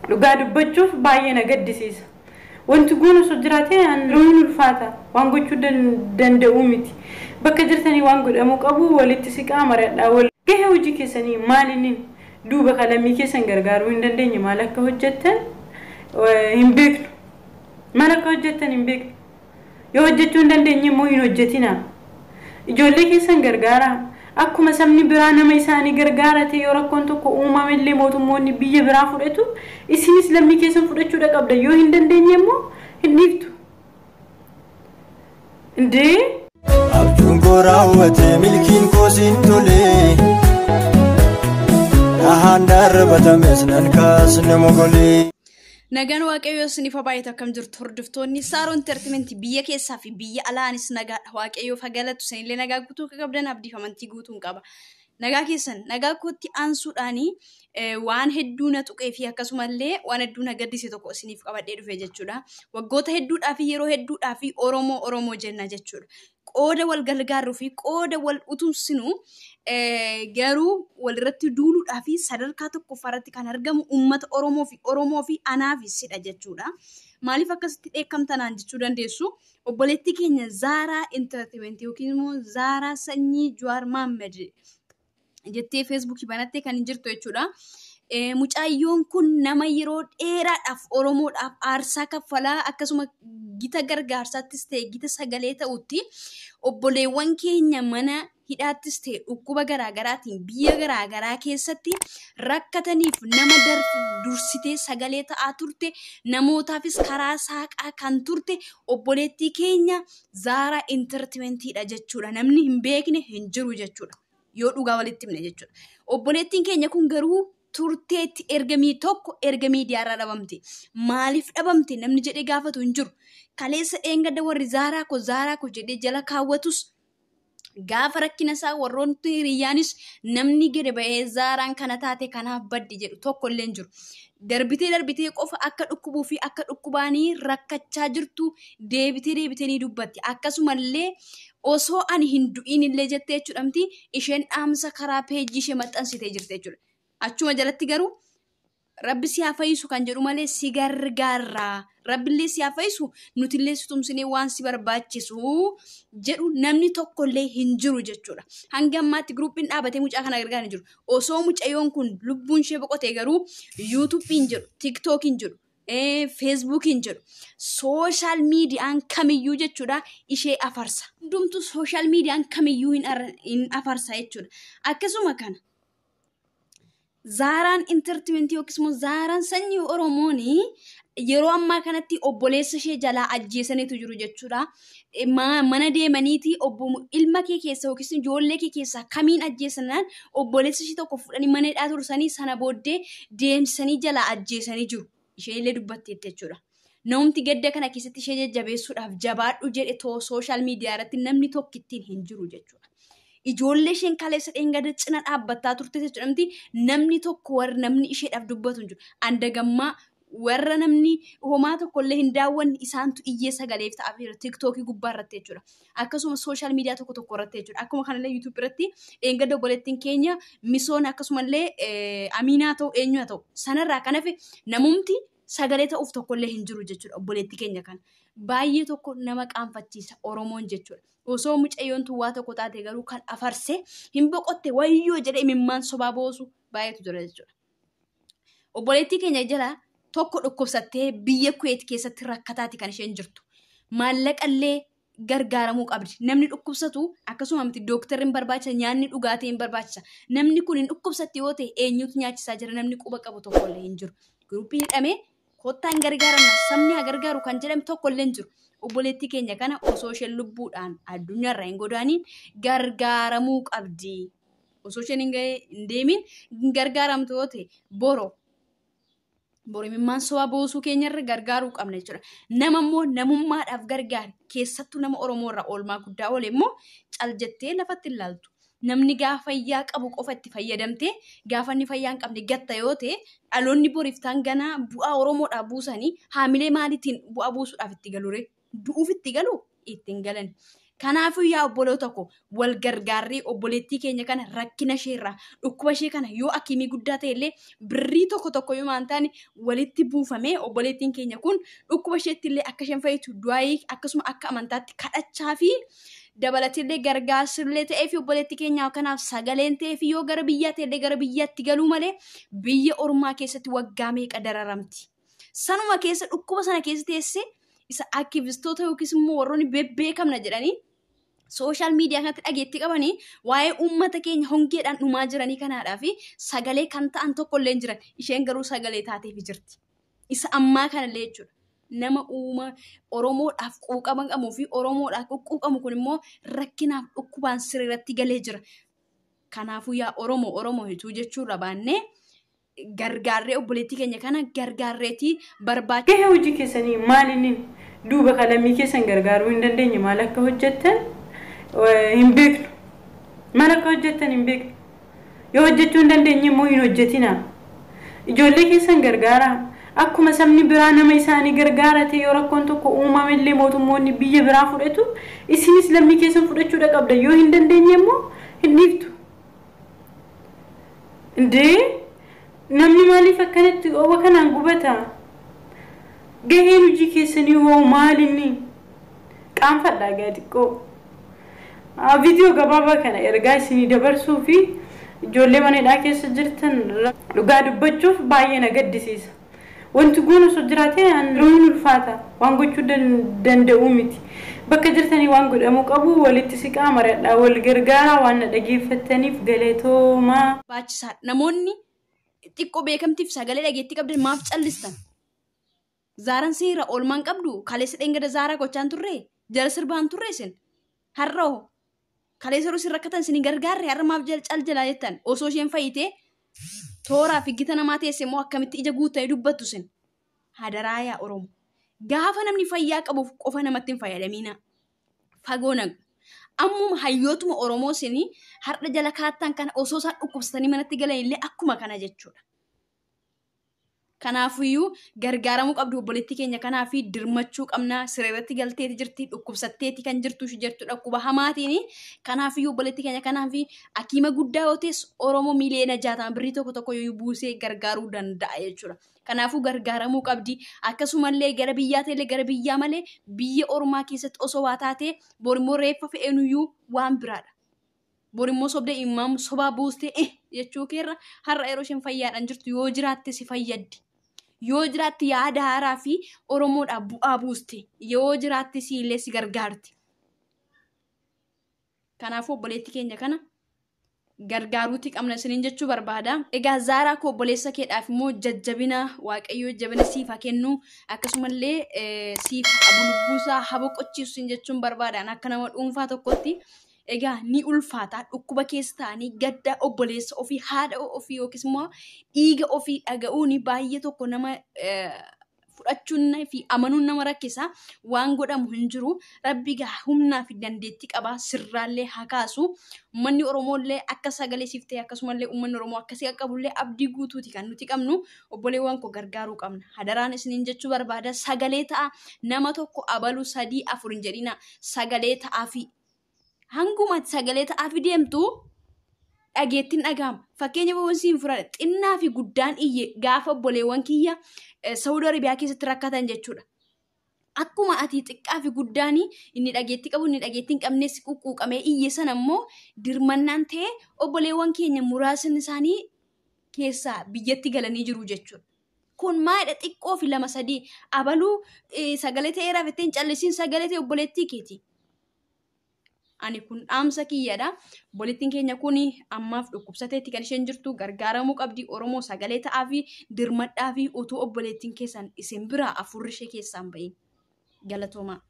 dhugaa dubbachuuf baay'ee na gaddisiisa. Wanti goonu osoo jiraatee loon ulfaata waan gochuu danda'u miti. Bakka jirtanii waan godhamuu qabu walitti siqaa maradhaa wal gahee hojii keessanii maaliin duuba kalamii keessan gargaaruu hin dandeenye maal akka hojjettan hin beeknu. Maal akka hojjettan hin beeknu. Yoo hojjechuu hin dandeenye immoo hin hojjetina. Ijoollee keessan gargaaraa. Akkuma sabni biraa nama isaanii gargaarate yoo rakkoon tokko uumamellee mootummoonni biyya biraa fudhatu isinis lammii keessan fudhachuudha qabda yoo hin dandeenye immoo hin dhiiftu. Indee abjuun koo raawwate milkiin koo siin tolee dhahaan darbatames nan kaasne mogolee. Nagaan waaqayyoo isiniif baay'ee akkam jirtu hordoftoonni Saaroo Entertainment biyya keessaa fi biyya alaanis nagaadha waaqayyoo fagalatu sanillee nagaa guutuu qabdan abdii amantii guutuun qaba. Nagaa keessan nagaa kootti aansuudhaanii waan hedduu na tuqee fi akkasumallee waan hedduu na gaddise tokko isiniif qabadhee dhufe jechuudha. Waggoota hedduudhaa fi yeroo hedduudhaa fi Oromoo jenna jechuudha. Qooda wal gargaaruu fi qooda wal utumsinu garuu walirratti duuluudhaa fi sadarkaa tokkoffaarratti kan argamu uummata Oromoo fi anaafisidha jechuudha. Maaliif akkasitti dheekkamtanaan jechuu dandeessu? Obboleettii keenya Zaaraa Entertainment yookiin immoo Zaaraa Sanyii Jawaar Mohammed jettee Feesbuukii banattee kan jirtu jechuudha. Mucaayyoon kun nama yeroo dheeraadhaaf Oromoodhaaf aarsaa kaffalaa akkasuma gita gargaarsaattis ta'e gita sagalee ta'utti obboleewwan keenya mana hidhaattis ta'e dhukkuba garaagaraatiin biyya garaagaraa keessatti rakkataniif nama dursitee sagalee ta'aa turte namootaafis karaa saaqaa kan turte obboleettii keenya Zaaraa Entertainmentidha jechuudha. Namni hin beekne hin jiru jechuudha. Yoo dhugaa walitti himne jechuudha. Obboleettiin keenya kun garuu turteetti erga miidiyaarraa dhabamte. Maaliif dhabamte namni jedhee gaafatu hin jiru. Kaleessa dheengadda warri Zaaraa koo jedhee jala kaawwatus gaafa rakkina isaa warroonni hiriyyaanis namni gadi ba'ee Zaaraan kana taate kanaaf baddi jedhu tokko illee hin jiru. Darbitee qofa akka dhukkubuu fi akka dhukkubaanii rakkachaa jirtu deebitee ni dubbatti. Akkasumallee osoo ani hin du'iin illee jettee jechuudhamti isheen dhaamsa karaa peejii ishee maxxansitee jirte jechuudha. Achuma jalatti garuu Rabbi si haa fayyisu kan jedhu malee si gargaarra. Rabbillee si haa fayyisu nutillee si tumsinee waan si barbaachisu jedhu namni tokkollee hin jiru jechuudha. Hanga ammaatti groupiin dhaabatee mucaa kana gargaaraa jiru. Osoo mucayyoon kun lubbuun ishee boqotee garuu YouTube'iin jiru, TikTok'iin jiru, Facebook'iin jiru, social miidiyaan kamiyyuu jechuudha ishee afarsa. Hundumtu social miidiyaan kamiyyuu hin afarsa jechuudha. Akkasuma kana Zaaraan Entertainment yookiis immoo Zaaraan Sanyii Oromooni yeroo ammaa kanatti obboleessa ishee jalaa ajjeesaniitu jiru jechuudha. Mana deemaniiti ilma kee keessa yookiis ijoollee kee keessa kamiin ajjeesanaan obboleessa ishee tokko fudhanii mana hidhaa tursanii sana booddee deemsanii jalaa ajjeesanii jiru. Isheen illee dubbatteetti jechuudha. Namni gadda kana keessatti ishee jajjabeessuudhaaf jabaadhu jedhe social miidiyaa irratti namni tokko ittiin hin jiru jechuudha. Ijoollee isheen kaleessa dheengadda cina dhaabbattaa turte jechuudhamti namni tokko warra namni isheedhaaf dubbatu hin jiru. Andagammaa warra namni homaa tokkollee hin daawwanne isaantu iyyee sagaleef ta'aa jira TikTokii gubbaa irratti jechuudha. Akkasuma social media tokko irratti jechuudha. Akkuma kanallee YouTube irratti dheengadda obboleettiin keenya misoon akkasumallee Aminaa ta'u eenyu ta'u sanarraa kan hafe namumti sagalee ta'uuf tokkollee hin jiru jechuudha obboleettii keenya kana. Baay'ee tokko nama qaanfachiisa Oromoon jechuudha. Osoo mucayyoon tuwwaa tokko taate garuu kan afarse hin boqotte wayyoo jedhee imimmaan sobaa boosu baay'eetu jira jechuudha. Obboleettii keenya jala tokko dhukkubsattee biyya Kuweet keessatti rakkataati kan isheen jirtu. Maallaqallee gargaaramuu qabdi. Namni dhukkubsatu akkasuma miti dooktarri hin barbaachisa nyaanni dhugaatii hin barbaachisa. Namni kun hin dhukkubsatte yoo ta'e eenyutu nyaachisaa jira namni quba qabu tokkollee hin jiru. Guruupii hidhamee kottaan gargaaramna sabni haa gargaaru kan jedhame tokkollee hin jiru. Obboleettii keenya kana osoo isheen lubbuudhaan addunyaarraa hin godaaniin gargaaramuu qabdi. Osoo isheen hin deemin gargaaramtu yoo ta'e Borimimmaan sobaa boosuu keenyarra gargaaruu qabna jechuudha. Nama immoo namummaadhaaf gargaari. Keessattuu nama Oromoorraa oolmaa guddaa oole immoo cal jettee lafatti ilaaltu. Namni gaafa fayyaa qabu qofa itti fayyadamtee gaafa inni fayyaa hin qabne gatta yoo ta'e dhaloonni boriiftaan ganaa bu'aa Oromoodhaaf buusanii haamilee maaliitiin bu'aa buusuudhaaf itti galure? Du'uuf itti galu ittiin galan. Kanaafuu yaa obboloota koo wal gargaarree obboleettii keenya kana rakkina isheerraa dhukkuba ishee kana yoo akimii guddaa ta'e illee birrii tokko yoo maantaan walitti buufamee obboleettiin keenya kun dhukkuba isheetti illee akka isheen fayyitu du'aayii akkasuma akka amantaatti kadhachaa fi dabalatillee gargaarsillee ta'ee fi obboleettii keenya kanaaf sagaleen ta'ee fi yoo gara biyyaa ta'e illee gara biyyaatti galuu malee biyya ormaa keessatti waggaa meeqa dararamti. Sanuma keessa dhukkuba sana keessa teessee isa aktivistoota yookiis immoo warroonni bebbeekamna jedhanii social media kanatti dhageetti qabanii waa'ee uummata keenya hongeedhaan dhumaa jiranii kanaadhaa fi sagalee kan ta'an tokkollee jiran isheen garuu sagalee taateef jirti. Isa ammaa kanallee jechuudha. Nama uuma Oromoodhaaf quuqama qabuu fi Oromoodhaaf quuqamu kun immoo rakkinaaf dhukkubaan sirriitti galee jira. Kanaafuu yaa Oromoo hituu jechuudha baannee gargaarree obboleettii keenya kana gargaarreetii barbaachisa. Gahee hojii keessanii maaliin duuba kalamii keessan gargaaruu hin dandeenye maal akka hojjettan hin beeknu. Maal akka hojjettan hin beeknu. Yoo hojjechuu hin dandeenye immoo hin hojjetina. Ijoollee keessan gargaaraa. Akkuma sabni biraa nama isaanii gargaarate yoo rakkoon tokko uumamellee mootummoonni biyya biraa fudhatu isinis lammii keessan fudhachuudha qabda. Yoo hin dandeenye immoo hin dhiiftu. Namni maaliif akkanatti owa kanaan gubata? Gaheen hojii keessanii hoo maalinni? Qaanfadhaa gaadiqqoo. Viidiyoo gabaabaa kana ergaa isinii dabarsuu fi ijoollee manadhaa keessa jirtan dhugaa dubbachuuf baay'ee na gaddisiisa. Wanti goonu osoo jiraatee loon ulfaata waan gochuu danda'u miti. Bakka jirtanii waan godhamuu qabu walitti siqaa maradhaa wal gargaaraa waan na dhageeffattaniif galatoomaa. Baachisaa namoonni xiqqoo beekamtiif sagalee dhageetti qabdan maaf callistan? Zaaran seera oolmaan qabdu kaleessa dhengada zaaraa gochaan turre jala sirbaan turre isin har'oo kaleessa yeroo isin rakkatan isin gargaarre har'a maaf jaljalaa jettan osoo isheen fayyitee tooraa fi gita namaa teesse immoo akkamitti ija guuttanii dubbattu isin hadaraa yaa Oromoo gaafa namni fayyaa qabuuf qofa namatti hin fayyadamina fagoo nagu ammuma hayyootuma Oromoo isin har'a jala kaattan kana osoo isaan dhukkubsatanii manatti galan illee akkuma kana jechuudha. Kanaafiyyuu gargaaramuu qabdu obboleettii keenya kanaafi dirmachuu qabnaa sirreetti galteeti jirti dhukkubsatteeti kan jirtu jirtu dhukkuba hamaatiin kanaafiyyuu obboleettii keenya kanaafi akiima guddaa yoo ta'es Oromoo miliyoona 60 birrii tokko yoo buusee gargaaruu danda'a jechuudha. Kanaafuu gargaaramuu qabdi akkasumallee gara biyyaa ta'e gara biyyaa malee biyya Oromaa keessatti osoo waa taate borimmoo reeffa fe'enuyyuu waan biraadha. Borimmoo sobdee imam sobaa buustee jechuu keerra har'a yeroo isheen fayyaadhaan jirtu yoo jiraatte si fayyaddi. Yoo jiraatti yaada haaraa fi Oromoodhaaf bu'aa buuste yoo jiraatti si illee si gargaarti. Kanaafuu obboleettii keenya kana gargaaruuti qabna isiniin jechuu barbaada. Egaa zaaraa koo obboleessa keedhaaf immoo jajjabina Waaqayyoo jabina siifa kennu akkasumallee siifa abulubbuusaa haboqochiisu isin jechuun barbaadaan akka nama dhuunfaa tokkotti. Egaa ni ulfaata dhukkuba keessa ta'anii gadda obboleessa ofii haadha ofii yookiis immoo dhiiga ofii dhaga'uun baay'ee tokko nama fudhachuun fi amanuun nama rakkisa waan godhamu hin jiru rabbi gaa humnaa fi dandeettii qaba sirraallee haa kaasu uummanni Oromoollee akka sagalee siiftee akkasumallee uummanni Oromoo akkasii qaqqabullee abdii guutuuti kan nuti qabnu obboleewwan koo gargaaruu qabna hadaraan isiniin jechuu barbaada sagalee ta'a nama tokko abaluu 3 4 hin jedhina sagalee ta'aa fi hanguma sagalee ta'aa fi deemtu dhageettiin dhagahama. Fakkeenya boonsiin fudhadha xinnaa fi guddaan iyye gaafa obboleewwan kiyya Saudi Arabiyaa keessatti rakkatan jechuudha. Akkuma ati xiqqaa fi guddaan inni dhageetti qabu inni dhageettiin qabnees quuqqamee iyye sana immoo dirmannaan ta'e obboleewwan keenya muraasni isaanii keessaa biyyatti galanii jiru jechuudha. Kun maadha xiqqoo fi 2 3 abaluu sagalee ta'eeraaf ittiin callisiin sagalee ta'e obboleettii keeti. Ani kun dhaamsa kiyyadha. Obboleettiin keenya kun ammaaf dhukkubsateetti kan isheen jirtu gargaaramuu qabdi Oromoo sagalee ta'aa fi dirmadhaa fi utuu obboleettiin keessan isin biraa afurri ishee keessaan bahin. Galatoomaa.